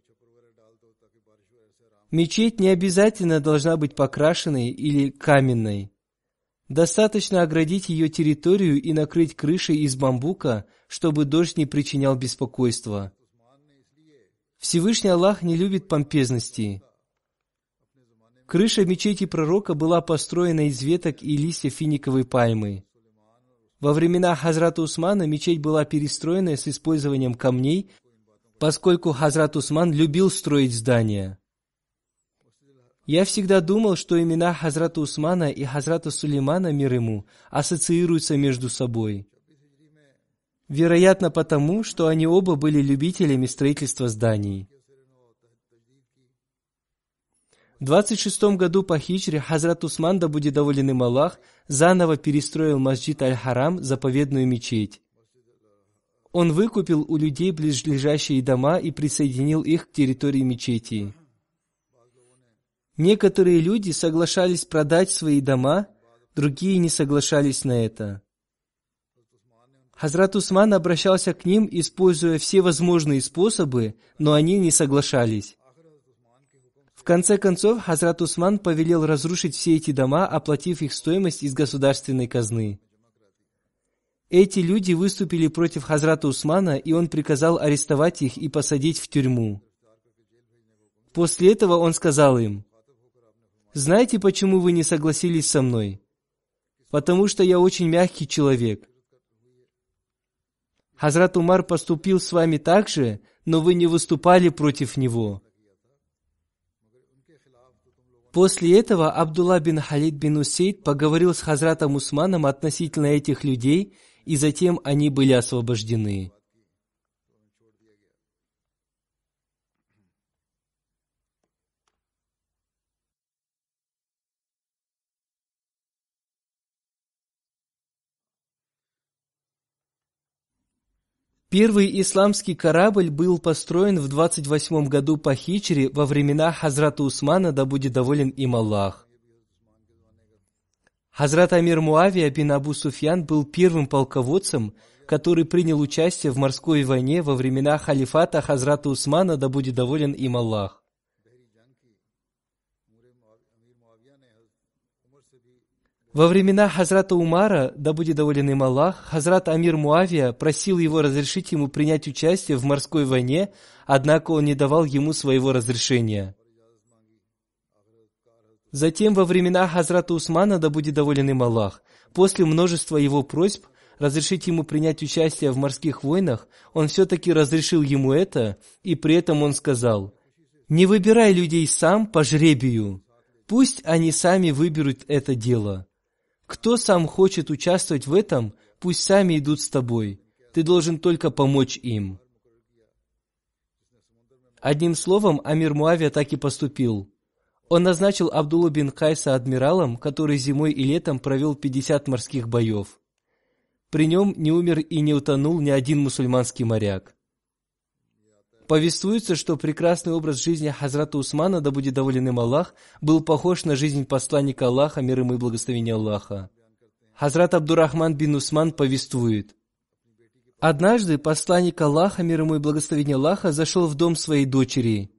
Speaker 2: «Мечеть не обязательно должна быть покрашенной или каменной. Достаточно оградить ее территорию и накрыть крышей из бамбука, чтобы дождь не причинял беспокойства. Всевышний Аллах не любит помпезности. Крыша мечети пророка была построена из веток и листьев финиковой пальмы. Во времена Хазрата Усмана мечеть была перестроена с использованием камней, поскольку Хазрат Усман любил строить здания. Я всегда думал, что имена Хазрата Усмана и Хазрата Сулеймана, мир ему, ассоциируются между собой. Вероятно, потому, что они оба были любителями строительства зданий. В 26 году по хиджре Хазрат Усман, да будет доволен им Аллах, заново перестроил Масджид Аль-Харам, заповедную мечеть. Он выкупил у людей близлежащие дома и присоединил их к территории мечети. Некоторые люди соглашались продать свои дома, другие не соглашались на это. Хазрат Усман обращался к ним, используя все возможные способы, но они не соглашались. В конце концов, Хазрат Усман повелел разрушить все эти дома, оплатив их стоимость из государственной казны. Эти люди выступили против Хазрата Усмана, и он приказал арестовать их и посадить в тюрьму. После этого он сказал им: «Знаете, почему вы не согласились со мной? Потому что я очень мягкий человек. Хазрат Умар поступил с вами так же, но вы не выступали против него». После этого Абдулла бин Халид бин Усейд поговорил с Хазратом Усманом относительно этих людей, и затем они были освобождены. Первый исламский корабль был построен в 28 году по хиджре во времена Хазрата Усмана, да будет доволен им Аллах. Хазрат Амир Муавия бин Абу Суфьян был первым полководцем, который принял участие в морской войне во времена халифата Хазрата Усмана, да будет доволен им Аллах. Во времена Хазрата Умара, да будет доволен им Аллах, Хазрат Амир Муавия просил его разрешить ему принять участие в морской войне, однако он не давал ему своего разрешения. Затем, во времена Хазрата Усмана, да будет доволен им Аллах, после множества его просьб разрешить ему принять участие в морских войнах, он все-таки разрешил ему это, и при этом он сказал: «Не выбирай людей сам по жребию, пусть они сами выберут это дело. Кто сам хочет участвовать в этом, пусть сами идут с тобой. Ты должен только помочь им». Одним словом, Амир Муавия так и поступил. Он назначил Абдуллу бин Кайса адмиралом, который зимой и летом провел 50 морских боев. При нем не умер и не утонул ни один мусульманский моряк. Повествуется, что прекрасный образ жизни Хазрата Усмана, да будет доволен им Аллах, был похож на жизнь посланника Аллаха, мир ему и благословение Аллаха. Хазрат Абдурахман бин Усман повествует: «Однажды посланник Аллаха, мир ему и благословение Аллаха, зашел в дом своей дочери.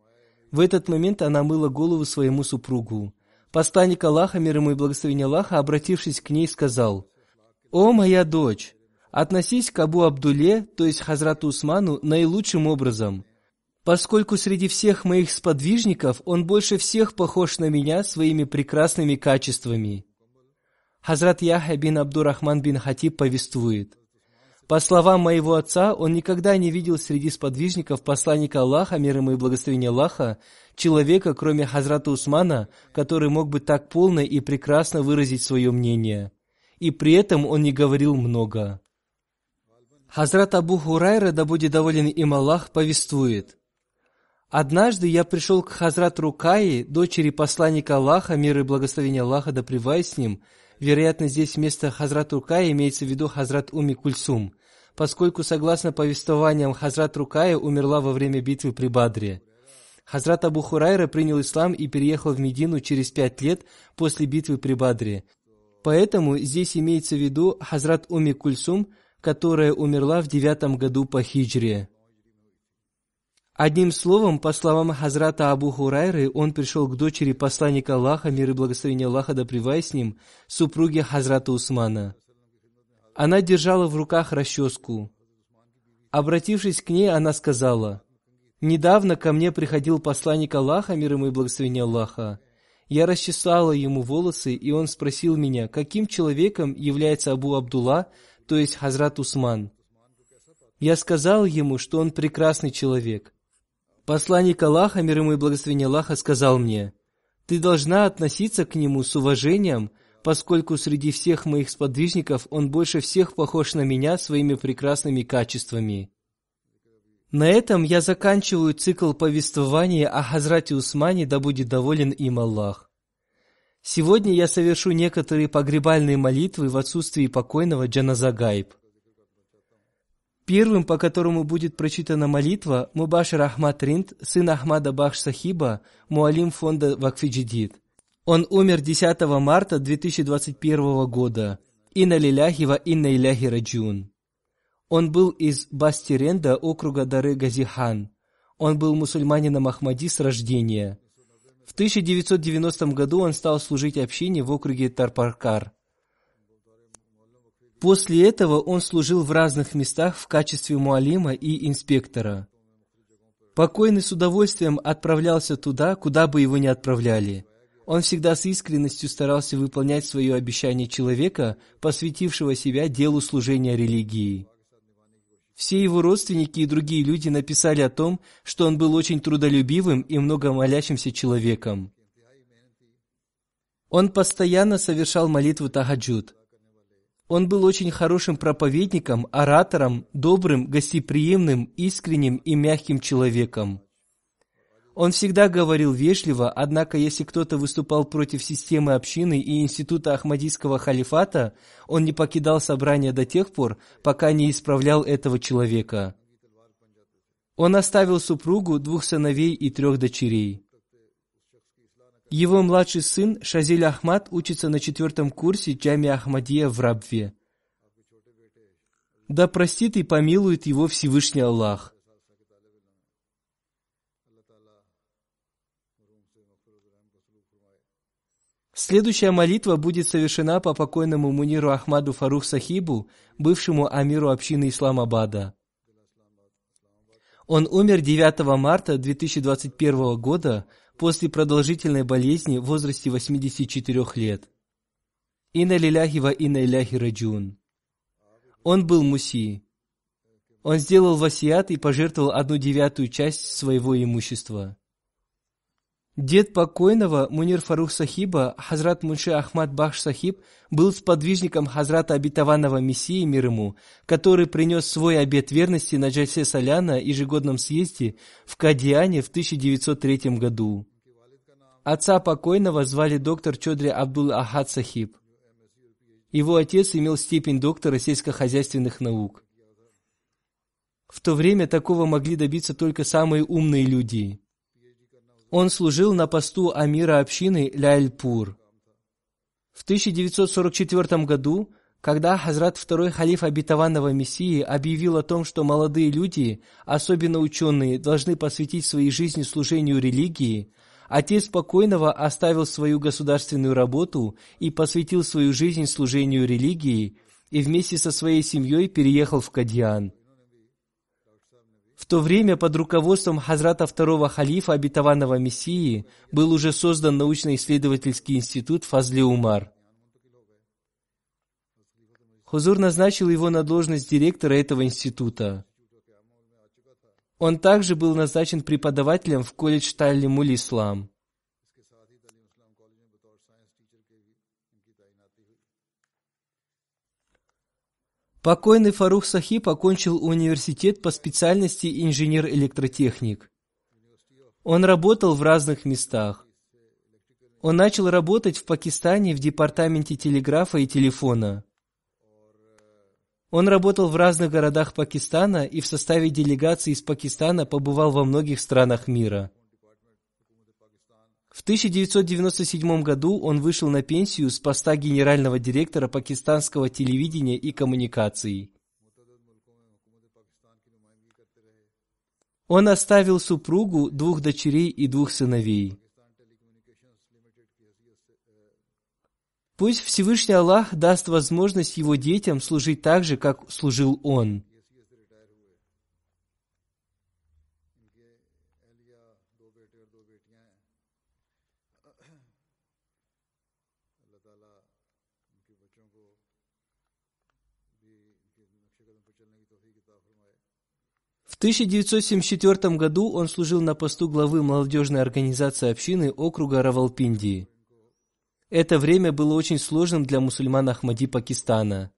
Speaker 2: В этот момент она мыла голову своему супругу. Посланник Аллаха, мир ему и благословение Аллаха, обратившись к ней, сказал: «О, моя дочь, относись к Абу Абдулле, то есть Хазрату Усману, наилучшим образом, поскольку среди всех моих сподвижников он больше всех похож на меня своими прекрасными качествами». Хазрат Яхья бин Абдурахман бин Хатиб повествует: «По словам моего отца, он никогда не видел среди сподвижников посланника Аллаха, мир ему и благословение Аллаха, человека, кроме Хазрата Усмана, который мог бы так полно и прекрасно выразить свое мнение. И при этом он не говорил много». Хазрат Абу Хурайра, да будет доволен им Аллах, повествует: «Однажды я пришел к Хазрат Рукайи, дочери посланника Аллаха, мир и благословение Аллаха, да пребывает с ним». Вероятно, здесь вместо Хазрат Рукайи имеется в виду Хазрат Умми Кульсум, поскольку, согласно повествованиям, Хазрат Рукайя умерла во время битвы при Бадре. Хазрат Абу Хурайра принял ислам и переехал в Медину через 5 лет после битвы при Бадре. Поэтому здесь имеется в виду Хазрат Умми Кульсум, которая умерла в 9 году по хиджре. Одним словом, по словам Хазрата Абу Хурайры, он пришел к дочери посланника Аллаха, мир и благословение Аллаха, да пребывает с ним, супруге Хазрата Усмана. Она держала в руках расческу. Обратившись к ней, она сказала: «Недавно ко мне приходил посланник Аллаха, мир ему и благословение Аллаха. Я расчесала ему волосы, и он спросил меня, каким человеком является Абу Абдулла, то есть Хазрат Усман. Я сказал ему, что он прекрасный человек. Посланник Аллаха, мир ему и благословение Аллаха, сказал мне: ты должна относиться к нему с уважением, поскольку среди всех моих сподвижников он больше всех похож на меня своими прекрасными качествами». На этом я заканчиваю цикл повествования о Хазрате Усмане, да будет доволен им Аллах. Сегодня я совершу некоторые погребальные молитвы в отсутствии покойного Джаназа Гайб. Первым, по которому будет прочитана молитва, Мубашир Ахмад Ринд, сын Ахмада Бахш Сахиба, муалим фонда Вакфи Джадид. Он умер 10 марта 2021 года. Инна лиляхи ва инна иляхи раджиун. Он был из Бастиренда, округа Дары-Газихан. Он был мусульманином Ахмади с рождения. В 1990 году он стал служить общине в округе Тарпаркар. После этого он служил в разных местах в качестве муалима и инспектора. Покойный с удовольствием отправлялся туда, куда бы его ни отправляли. Он всегда с искренностью старался выполнять свое обещание человека, посвятившего себя делу служения религии. Все его родственники и другие люди написали о том, что он был очень трудолюбивым и много молящимся человеком. Он постоянно совершал молитву тахаджуд. Он был очень хорошим проповедником, оратором, добрым, гостеприимным, искренним и мягким человеком. Он всегда говорил вежливо, однако если кто-то выступал против системы общины и института Ахмадийского халифата, он не покидал собрание до тех пор, пока не исправлял этого человека. Он оставил супругу, 2 сыновей и 3 дочерей. Его младший сын Шазиль Ахмад учится на 4 курсе Джамия Ахмадия в Рабве. Да простит и помилует его Всевышний Аллах. Следующая молитва будет совершена по покойному муниру Ахмаду Фарух Сахибу, бывшему амиру общины Исламабада. Он умер 9 марта 2021 года после продолжительной болезни в возрасте 84 лет. Инна лиляхи ва инна иляхи раджиун. Он был муси. Он сделал васият и пожертвовал 1/9 часть своего имущества. Дед покойного, Мунир Фарух Сахиба, Хазрат Мунши Ахмад Бахш Сахиб, был сподвижником Хазрата Обетованного Мессии, мир ему, который принес свой обет верности на Джальсе Саляна ежегодном съезде в Кадиане в 1903 году. Отца покойного звали доктор Чодри Абдул Ахад Сахиб. Его отец имел степень доктора сельскохозяйственных наук. В то время такого могли добиться только самые умные люди. Он служил на посту амира общины Ляльпур. В 1944 году, когда Хазрат II халиф Обетованного Мессии объявил о том, что молодые люди, особенно ученые, должны посвятить своей жизни служению религии, отец покойного оставил свою государственную работу и посвятил свою жизнь служению религии и вместе со своей семьей переехал в Кадиан. В то время под руководством Хазрата II халифа Обетованного Мессии был уже создан научно-исследовательский институт Фазли Умар. Хузур назначил его на должность директора этого института. Он также был назначен преподавателем в колледж Таллимуль Ислам. Покойный Фарух Сахиб окончил университет по специальности инженер-электротехник. Он работал в разных местах. Он начал работать в Пакистане в департаменте телеграфа и телефона. Он работал в разных городах Пакистана и в составе делегации из Пакистана побывал во многих странах мира. В 1997 году он вышел на пенсию с поста генерального директора пакистанского телевидения и коммуникаций. Он оставил супругу, 2 дочерей и 2 сыновей. Пусть Всевышний Аллах даст возможность его детям служить так же, как служил он. В 1974 году он служил на посту главы молодежной организации общины округа Равалпинди. Это время было очень сложным для мусульман Ахмади Пакистана.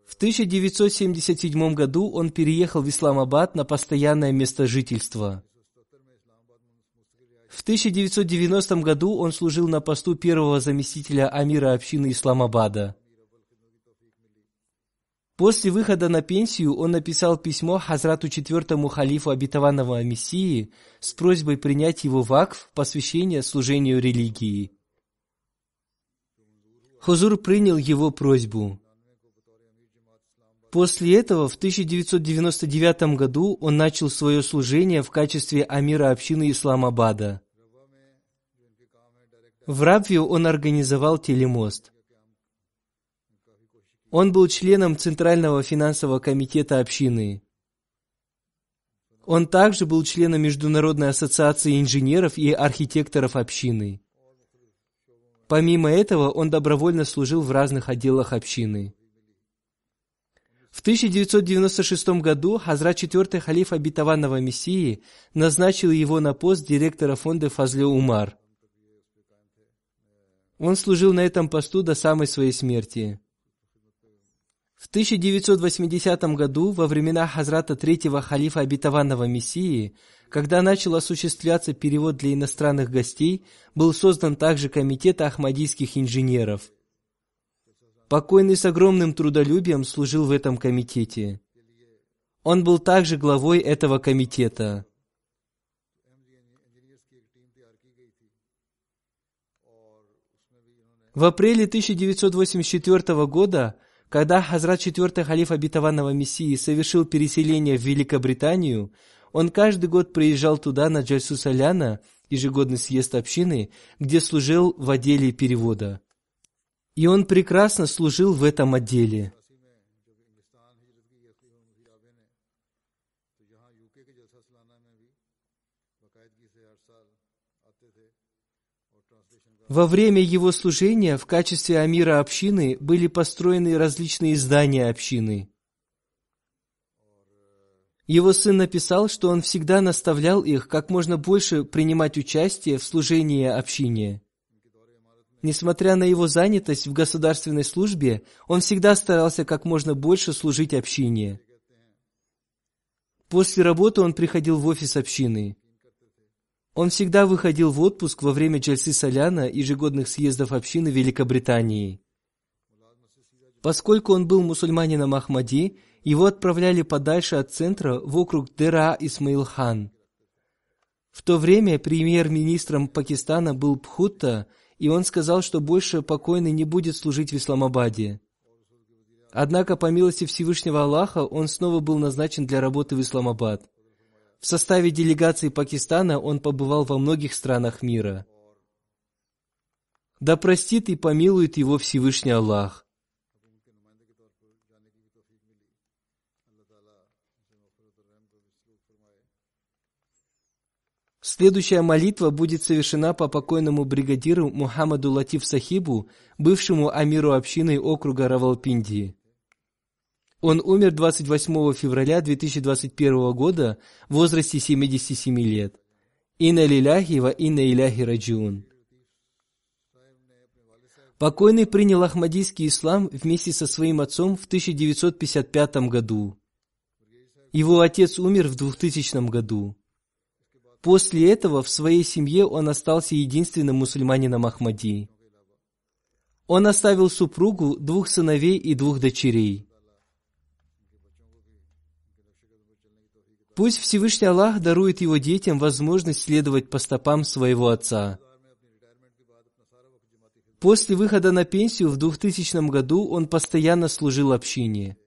Speaker 2: В 1977 году он переехал в Исламабад на постоянное место жительства. В 1990 году он служил на посту первого заместителя амира общины Исламабада. После выхода на пенсию он написал письмо Хазрату четвертому халифу обетованного Мессии с просьбой принять его вакф, посвящение служению религии. Хузур принял его просьбу. После этого в 1999 году он начал свое служение в качестве амира общины Исламабада. В Рабве он организовал телемост. Он был членом Центрального финансового комитета общины. Он также был членом Международной ассоциации инженеров и архитекторов общины. Помимо этого, он добровольно служил в разных отделах общины. В 1996 году Хазрат IV халиф обетованного Мессии назначил его на пост директора фонда Фазле Умар. Он служил на этом посту до самой своей смерти. В 1980 году, во времена Хазрата III халифа обетованного Мессии, когда начал осуществляться перевод для иностранных гостей, был создан также комитет ахмадийских инженеров. Покойный с огромным трудолюбием служил в этом комитете. Он был также главой этого комитета. В апреле 1984 года, когда Хазрат IV халиф обетованного Мессии совершил переселение в Великобританию, он каждый год приезжал туда на Джальсу Саляна, ежегодный съезд общины, где служил в отделе перевода. И он прекрасно служил в этом отделе. Во время его служения в качестве амира общины были построены различные здания общины. Его сын написал, что он всегда наставлял их как можно больше принимать участие в служении общине. Несмотря на его занятость в государственной службе, он всегда старался как можно больше служить общине. После работы он приходил в офис общины. Он всегда выходил в отпуск во время Джальсы Саляна, ежегодных съездов общины Великобритании. Поскольку он был мусульманином Ахмади, его отправляли подальше от центра в округ Дера Исмаил-хан. В то время премьер-министром Пакистана был Бхутта, и он сказал, что больше покойный не будет служить в Исламабаде. Однако, по милости Всевышнего Аллаха, он снова был назначен для работы в Исламабад. В составе делегации Пакистана он побывал во многих странах мира. Да простит и помилует его Всевышний Аллах. Следующая молитва будет совершена по покойному бригадиру Мухаммаду Латиф Сахибу, бывшему амиру общины округа Равалпинди. Он умер 28 февраля 2021 года в возрасте 77 лет. Инна лиляхи ва инна иляхи раджиун. Покойный принял ахмадийский ислам вместе со своим отцом в 1955 году. Его отец умер в 2000 году. После этого в своей семье он остался единственным мусульманином Ахмади. Он оставил супругу, 2 сыновей и 2 дочерей. Пусть Всевышний Аллах дарует его детям возможность следовать по стопам своего отца. После выхода на пенсию в 2000 году он постоянно служил общине.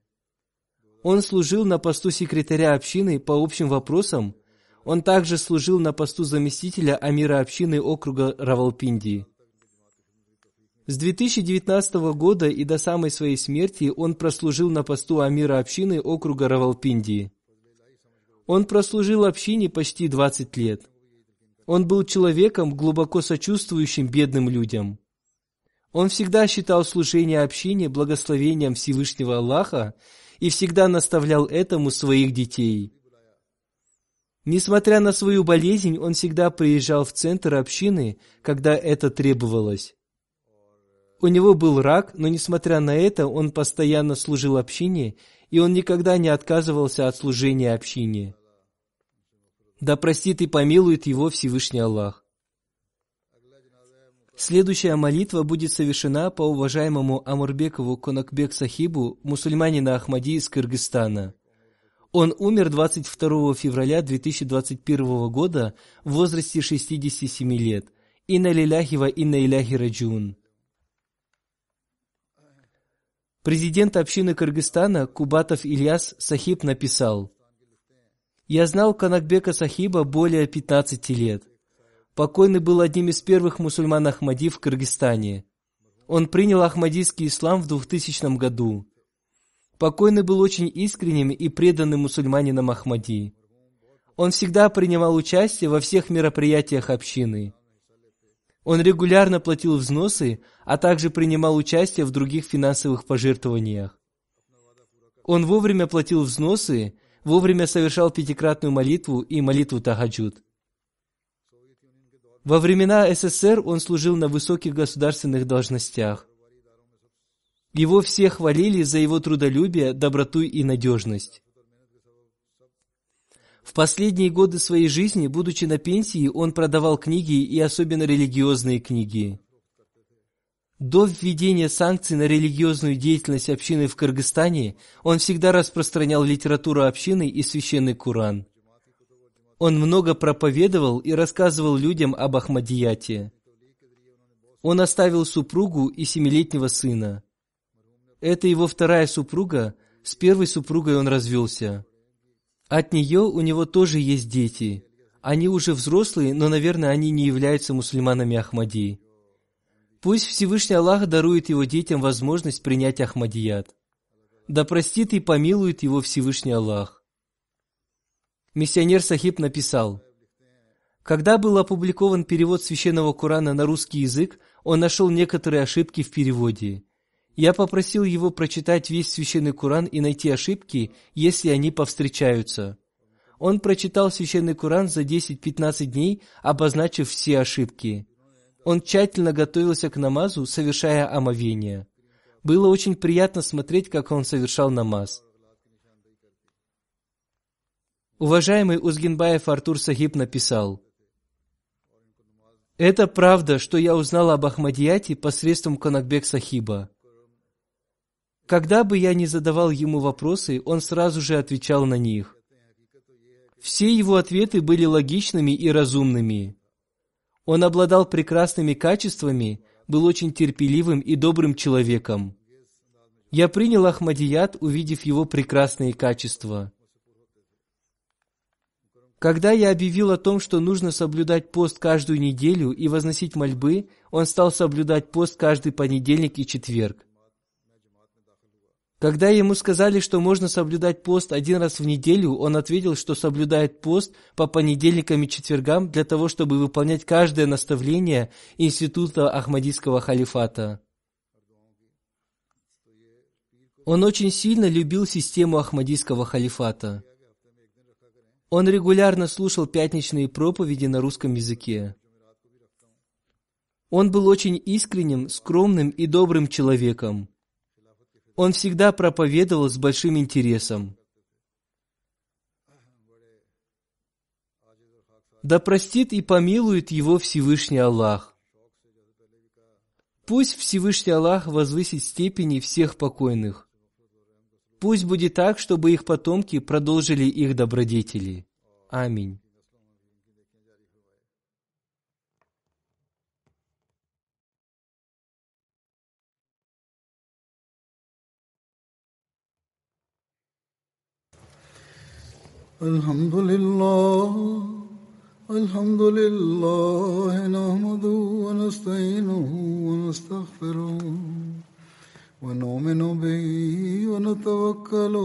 Speaker 2: Он служил на посту секретаря общины по общим вопросам. Он также служил на посту заместителя амира общины округа Равалпинди. С 2019 года и до самой своей смерти он прослужил на посту амира общины округа Равалпинди. Он прослужил общине почти 20 лет. Он был человеком, глубоко сочувствующим бедным людям. Он всегда считал служение общине благословением Всевышнего Аллаха и всегда наставлял этому своих детей. Несмотря на свою болезнь, он всегда приезжал в центр общины, когда это требовалось. У него был рак, но несмотря на это, он постоянно служил общине, и он никогда не отказывался от служения общине. Да простит и помилует его Всевышний Аллах. Следующая молитва будет совершена по уважаемому Амурбекову Конакбек Сахибу, мусульманина Ахмади из Кыргызстана. Он умер 22 февраля 2021 года в возрасте 67 лет. Инна лиляхи ва инна иляхи раджиун. Президент общины Кыргызстана Кубатов Ильяс Сахиб написал: «Я знал Конакбека Сахиба более 15 лет. Покойный был одним из первых мусульман Ахмади в Кыргызстане. Он принял ахмадийский ислам в 2000 году. Покойный был очень искренним и преданным мусульманином Ахмади. Он всегда принимал участие во всех мероприятиях общины. Он регулярно платил взносы, а также принимал участие в других финансовых пожертвованиях. Он вовремя платил взносы, вовремя совершал пятикратную молитву и молитву тахаджуд. Во времена СССР он служил на высоких государственных должностях. Его все хвалили за его трудолюбие, доброту и надежность. В последние годы своей жизни, будучи на пенсии, он продавал книги и особенно религиозные книги. До введения санкций на религиозную деятельность общины в Кыргызстане он всегда распространял литературу общины и священный Коран. Он много проповедовал и рассказывал людям об Ахмадияте. Он оставил супругу и 7-летнего сына. Это его вторая супруга, с первой супругой он развелся. От нее у него тоже есть дети. Они уже взрослые, но, наверное, они не являются мусульманами Ахмади. Пусть Всевышний Аллах дарует его детям возможность принять Ахмадият. Да простит и помилует его Всевышний Аллах. Миссионер Сахиб написал: когда был опубликован перевод священного Корана на русский язык, он нашел некоторые ошибки в переводе. Я попросил его прочитать весь священный Коран и найти ошибки, если они повстречаются. Он прочитал священный Коран за 10-15 дней, обозначив все ошибки. Он тщательно готовился к намазу, совершая омовение. Было очень приятно смотреть, как он совершал намаз. Уважаемый Узгинбаев Артур Сахиб написал: «Это правда, что я узнал об Ахмадияте посредством Конакбек Сахиба. Когда бы я ни задавал ему вопросы, он сразу же отвечал на них. Все его ответы были логичными и разумными. Он обладал прекрасными качествами, был очень терпеливым и добрым человеком. Я принял Ахмадият, увидев его прекрасные качества. Когда я объявил о том, что нужно соблюдать пост каждую неделю и возносить мольбы, он стал соблюдать пост каждый понедельник и четверг. Когда ему сказали, что можно соблюдать пост 1 раз в неделю, он ответил, что соблюдает пост по понедельникам и четвергам для того, чтобы выполнять каждое наставление Института Ахмадийского халифата. Он очень сильно любил систему Ахмадийского халифата. Он регулярно слушал пятничные проповеди на русском языке. Он был очень искренним, скромным и добрым человеком. Он всегда проповедовал с большим интересом. Да простит и помилует его Всевышний Аллах. Пусть Всевышний Аллах возвысит степени всех покойных. Пусть будет так, чтобы их потомки продолжили их добродетели. Аминь.
Speaker 1: الحمد لله الحمد لله نحمده ونستعينه ونستغفره ونؤمن به ونتوكل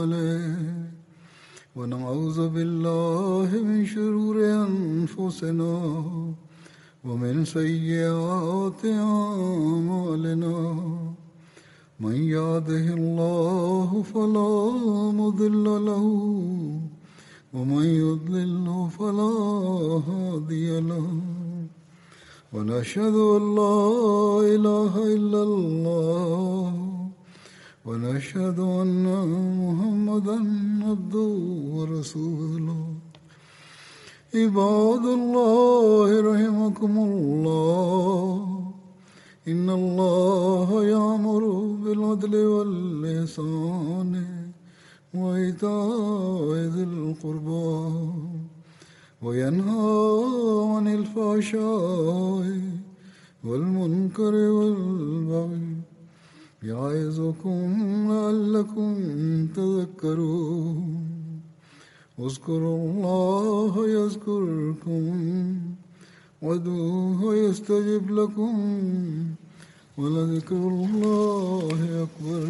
Speaker 1: عليه ونعوذ بالله من شرور أنفسنا ومن سيئات أعمالنا من يهده الله فلا مضل له ومن يضلل فلا هادي له ونشهد أن لا إله إلا الله ونشهد أن محمدا عبده ورسوله عباد الله رحمكم الله إن الله يأمر بالعدل والإحسان وإيتاء ذي القربى وينهى عن الفحشاء والمنكر والبغي يعظكم لعلكم تذكرون اذكروا الله يذكركم وادعوه يستجب لكم ولذكر الله أكبر